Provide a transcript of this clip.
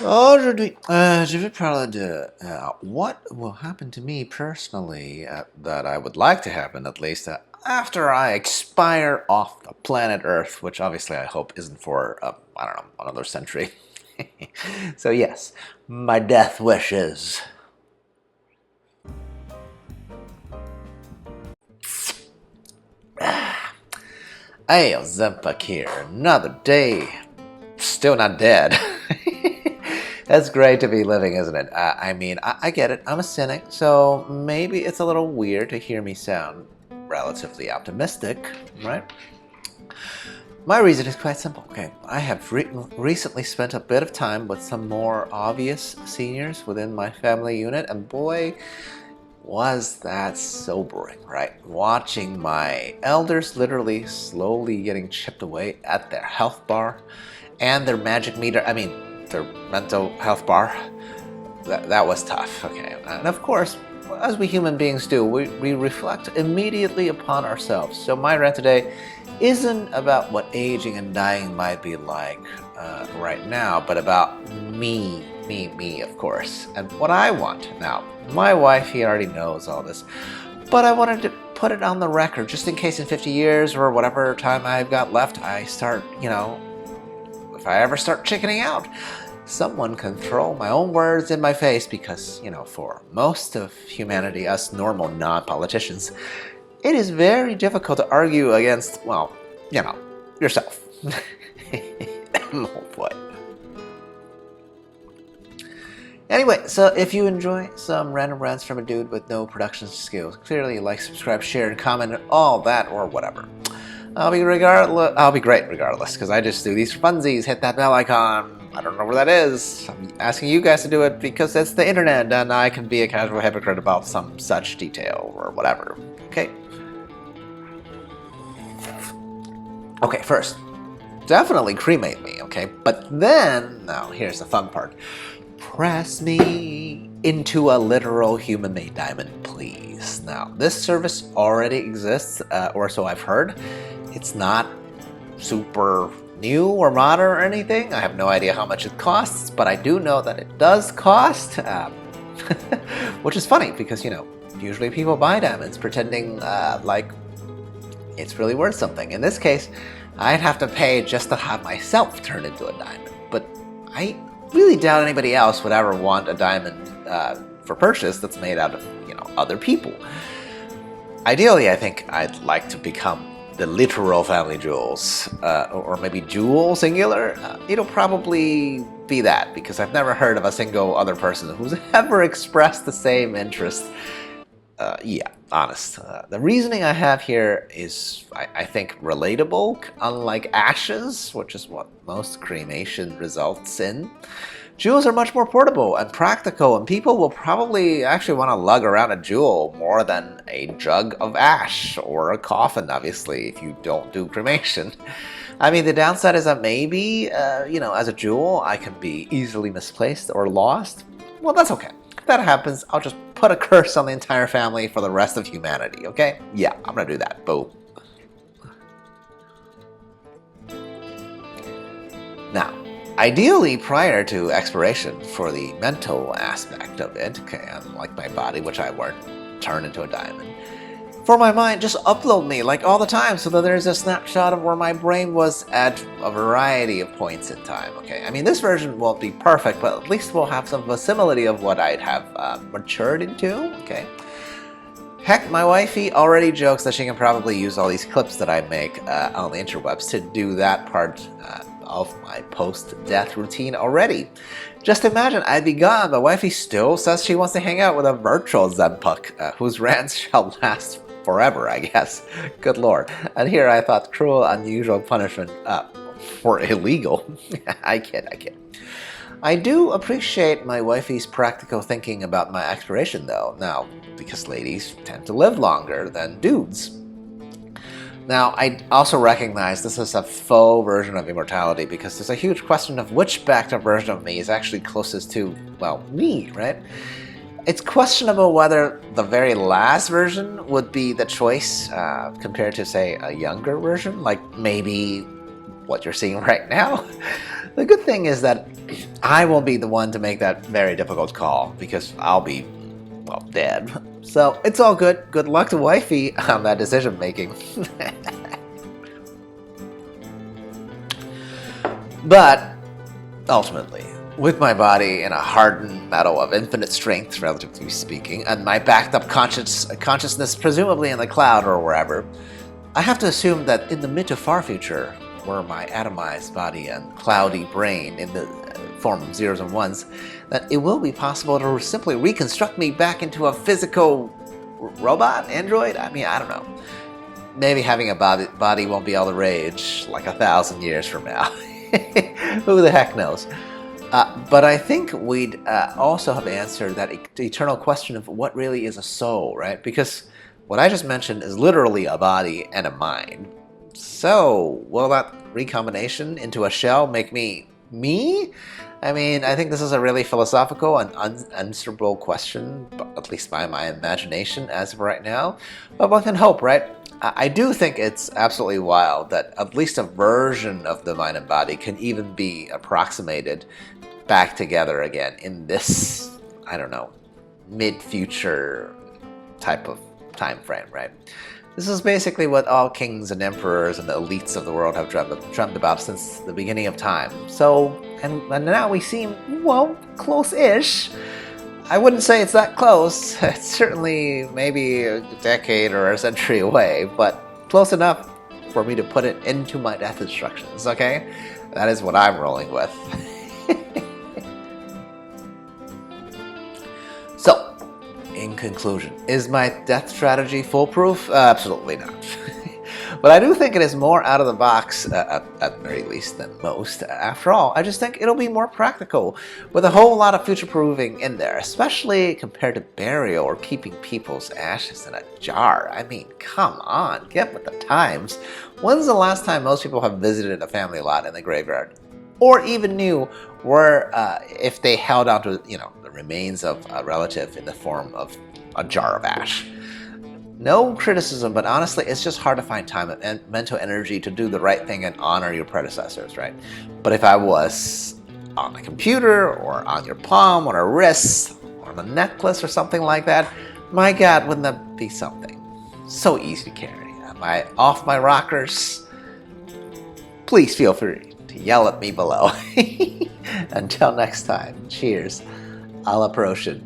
Aujourd'hui, parler de what will happen to me personally that I would like to happen at least after I expire off the planet Earth, which obviously I hope isn't for, I don't know, another century. So yes, my death wishes. Hey, Zempak here, another day, still not dead. That's great to be living, isn't it? I get it. I'm a cynic, so maybe it's a little weird to hear me sound relatively optimistic, right? My reason is quite simple. Okay, I have recently spent a bit of time with some more obvious seniors within my family unit, and boy, was that sobering, right? Watching my elders literally slowly getting chipped away at their health bar and their magic meter, their mental health bar. That was tough, okay? And of course, as we human beings do, we reflect immediately upon ourselves. So my rant today isn't about what aging and dying might be like right now, but about me, of course, and what I want. Now, my wife, he already knows all this, but I wanted to put it on the record just in case in 50 years or whatever time I've got left, I start, if I ever start chickening out, someone can throw my own words in my face because, for most of humanity, us normal non-politicians, it is very difficult to argue against, well, yourself. Oh boy. Anyway, so if you enjoy some random rants from a dude with no production skills, clearly like, subscribe, share, and comment, and all that or whatever. I'll be great regardless, because I just do these for funsies. Hit that bell icon. I don't know where that is. I'm asking you guys to do it because it's the internet, and I can be a casual hypocrite about some such detail or whatever. Okay. Okay, first, definitely cremate me, okay? But then, now here's the fun part. Press me into a literal human-made diamond, please. Now, this service already exists, or so I've heard. It's not super new or modern or anything. I have no idea how much it costs, but I do know that it does cost, which is funny because, usually people buy diamonds pretending like it's really worth something. In this case, I'd have to pay just to have myself turn into a diamond, but I really doubt anybody else would ever want a diamond for purchase that's made out of, other people. Ideally, I think I'd like to become the literal family jewels, or maybe jewel singular. It'll probably be that, because I've never heard of a single other person who's ever expressed the same interest. Honest. The reasoning I have here is, I think, relatable. Unlike ashes, which is what most cremation results in, jewels are much more portable and practical, and people will probably actually want to lug around a jewel more than a jug of ash or a coffin, obviously, if you don't do cremation. The downside is that maybe, as a jewel, I can be easily misplaced or lost. Well, that's okay. If that happens, I'll just put a curse on the entire family for the rest of humanity, okay? Yeah, I'm gonna do that. Boom. Now, ideally prior to expiration for the mental aspect of it, okay, unlike my body, which I won't turn into a diamond, for my mind, just upload me like all the time so that there's a snapshot of where my brain was at a variety of points in time, okay? This version won't be perfect, but at least we'll have some facility of what I'd have matured into, okay? Heck, my wifey already jokes that she can probably use all these clips that I make on the interwebs to do that part of my post-death routine already. Just imagine, I'd be gone, but wifey still says she wants to hang out with a virtual Zenpuk, whose rants shall last forever, I guess. Good lord. And here I thought cruel, unusual punishment for illegal. I kid. I do appreciate my wifey's practical thinking about my expiration, though. Now, because ladies tend to live longer than dudes. Now, I also recognize this is a faux version of immortality because there's a huge question of which backed up version of me is actually closest to, well, me, right? It's questionable whether the very last version would be the choice compared to, say, a younger version, like maybe what you're seeing right now. The good thing is that I will be the one to make that very difficult call because I'll be, well, dead. So it's all good. Good luck to wifey on that decision making. But ultimately, with my body in a hardened metal of infinite strength, relatively speaking, and my backed up consciousness presumably in the cloud or wherever, I have to assume that in the mid to far future, where my atomized body and cloudy brain in the form of zeros and ones, that it will be possible to simply reconstruct me back into a physical robot, android? I mean, I don't know. Maybe having a body won't be all the rage like 1,000 years from now. Who the heck knows? But I think we'd also have answered that eternal question of what really is a soul, right? Because what I just mentioned is literally a body and a mind. So, will that recombination into a shell make me me? I mean, I think this is a really philosophical and unanswerable question, at least by my imagination as of right now. But one can hope, right? I do think it's absolutely wild that at least a version of the mind and body can even be approximated back together again in this, I don't know, mid-future type of time frame, right? This is basically what all kings and emperors and the elites of the world have dreamt about since the beginning of time. So, and now we seem, well, close-ish. I wouldn't say it's that close. It's certainly maybe a decade or a century away, but close enough for me to put it into my death instructions, okay? That is what I'm rolling with. So, in conclusion, is my death strategy foolproof? Absolutely not. But I do think it is more out of the box, at the very least, than most. After all, I just think it'll be more practical, with a whole lot of future-proofing in there, especially compared to burial or keeping people's ashes in a jar. I mean, come on, get with the times. When's the last time most people have visited a family lot in the graveyard? Or even knew where, if they held on to, the remains of a relative in the form of a jar of ash. No criticism, but honestly, it's just hard to find time and mental energy to do the right thing and honor your predecessors, right? But if I was on a computer or on your palm or a wrist or on a necklace or something like that, my God, wouldn't that be something? So easy to carry. Am I off my rockers? Please feel free to yell at me below. Until next time, cheers. A la prochaine.